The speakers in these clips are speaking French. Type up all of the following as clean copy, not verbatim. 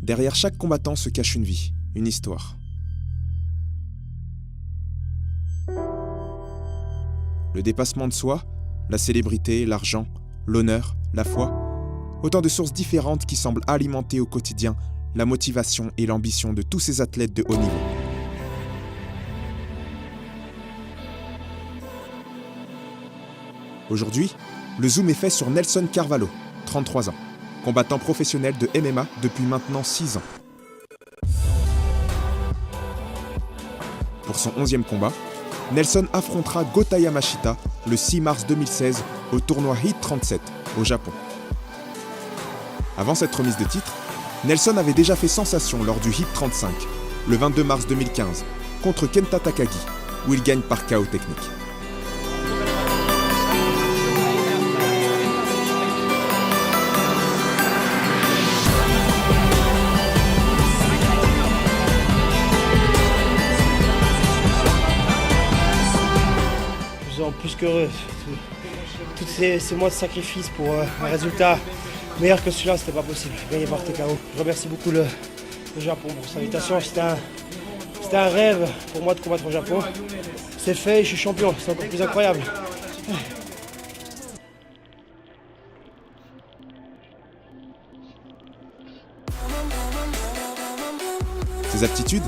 Derrière chaque combattant se cache une vie, une histoire. Le dépassement de soi, la célébrité, l'argent, l'honneur, la foi, autant de sources différentes qui semblent alimenter au quotidien la motivation et l'ambition de tous ces athlètes de haut niveau. Aujourd'hui, le zoom est fait sur Nelson Carvalho, 33 ans, combattant professionnel de MMA depuis maintenant 6 ans. Pour son 11e combat, Nelson affrontera Gota Yamashita le 6 mars 2016 au tournoi HIT 37 au Japon. Avant cette remise de titre, Nelson avait déjà fait sensation lors du HIT 35, le 22 mars 2015, contre Kenta Takagi, où il gagne par KO technique. Je suis plus qu'heureux. Tous ces mois de sacrifice pour un résultat meilleur que celui-là, c'était pas possible. Gagner par TKO. Je remercie beaucoup le Japon pour son invitation. C'était un rêve pour moi de combattre au Japon. C'est fait, je suis champion. C'est encore plus incroyable. Ses aptitudes,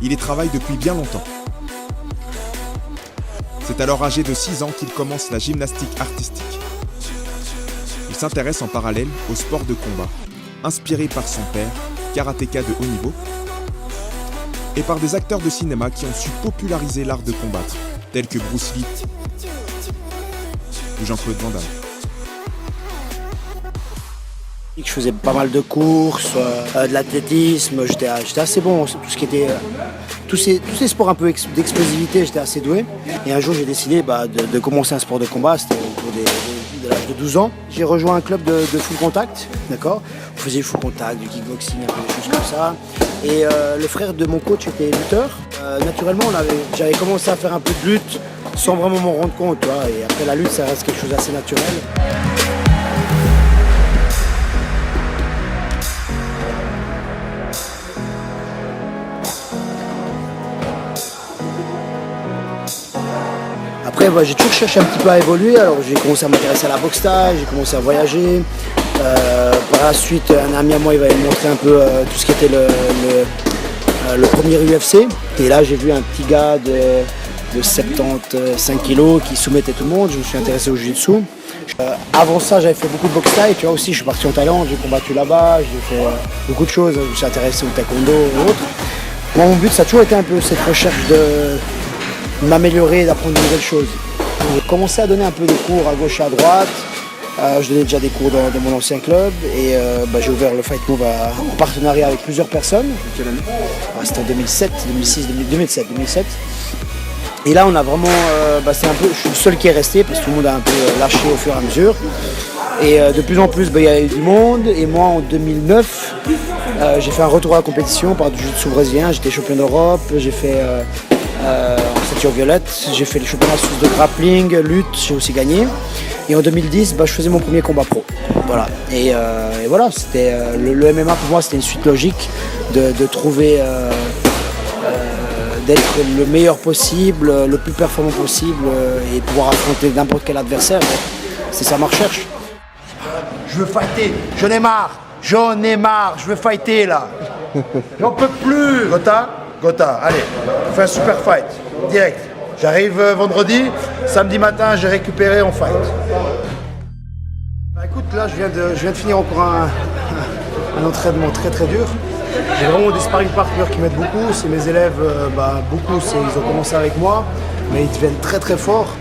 il les travaille depuis bien longtemps. C'est alors âgé de 6 ans qu'il commence la gymnastique artistique. Il s'intéresse en parallèle au sport de combat, inspiré par son père, karatéka de haut niveau, et par des acteurs de cinéma qui ont su populariser l'art de combattre, tels que Bruce Lee ou Jean-Claude Van Damme. Je faisais pas mal de courses, de l'athlétisme, j'étais assez bon, tout ce qui était tous ces sports un peu d'explosivité, j'étais assez doué. Et un jour j'ai décidé de commencer un sport de combat, c'était au cours de l'âge de 12 ans. J'ai rejoint un club de full contact, d'accord. On faisait du full contact, du kickboxing, un peu des choses comme ça. Et le frère de mon coach était lutteur. Naturellement, j'avais commencé à faire un peu de lutte sans vraiment m'en rendre compte, tu vois. Et après la lutte, ça reste quelque chose d'assez naturel. Après, j'ai toujours cherché un petit peu à évoluer, alors j'ai commencé à m'intéresser à la boxe thaï, j'ai commencé à voyager. Par la suite, un ami à moi il va me montrer un peu tout ce qui était le premier UFC. Et là, j'ai vu un petit gars de 75 kilos qui soumettait tout le monde. Je me suis intéressé au jiu-jitsu. Avant ça, j'avais fait beaucoup de boxe thaï, tu vois aussi, je suis parti en Thaïlande, j'ai combattu là-bas, j'ai fait beaucoup de choses. Je me suis intéressé au taekwondo et autres. Moi, mon but, ça a toujours été un peu cette recherche de m'améliorer, d'apprendre de nouvelles choses. J'ai commencé à donner un peu des cours à gauche et à droite. Je donnais déjà des cours dans mon ancien club et j'ai ouvert le Fight Move en partenariat avec plusieurs personnes. Quelle année ? C'était en 2007, 2007. Et là, on a vraiment, je suis le seul qui est resté parce que tout le monde a un peu lâché au fur et à mesure. Et de plus en plus, il y a eu du monde. Et moi, en 2009, j'ai fait un retour à la compétition par du jiu-jitsu brésilien. J'étais champion d'Europe, j'ai fait en ceinture violette, j'ai fait les championnats suisses de grappling, lutte, j'ai aussi gagné. Et en 2010, je faisais mon premier combat pro. Voilà. Et voilà, c'était le MMA pour moi, c'était une suite logique de trouver, d'être le meilleur possible, le plus performant possible et pouvoir affronter n'importe quel adversaire. C'est ça ma recherche. Je veux fighter, j'en ai marre, je veux fighter là. J'en peux plus. Gota, allez, on fait un super fight, direct. J'arrive vendredi, samedi matin, j'ai récupéré, on fight. Écoute, là, je viens de finir encore un entraînement très très dur. J'ai vraiment des sparring partners qui m'aident beaucoup. C'est mes élèves, beaucoup, ils ont commencé avec moi, mais ils deviennent très très forts.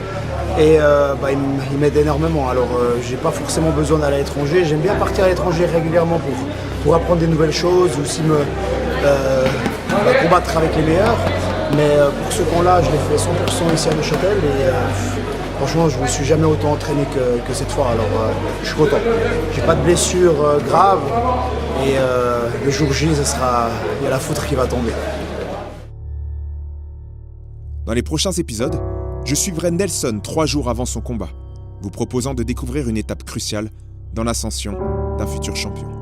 Et ils m'aident énormément. Alors, j'ai pas forcément besoin d'aller à l'étranger. J'aime bien partir à l'étranger régulièrement pour apprendre des nouvelles choses, aussi combattre avec les meilleurs. Mais pour ce camp-là, je l'ai fait 100% ici à Neuchâtel. Et franchement, je ne me suis jamais autant entraîné que cette fois. Alors, je suis content. J'ai pas de blessure grave. Et le jour J, il y a la foutre qui va tomber. Dans les prochains épisodes, je suivrai Nelson 3 jours avant son combat, vous proposant de découvrir une étape cruciale dans l'ascension d'un futur champion.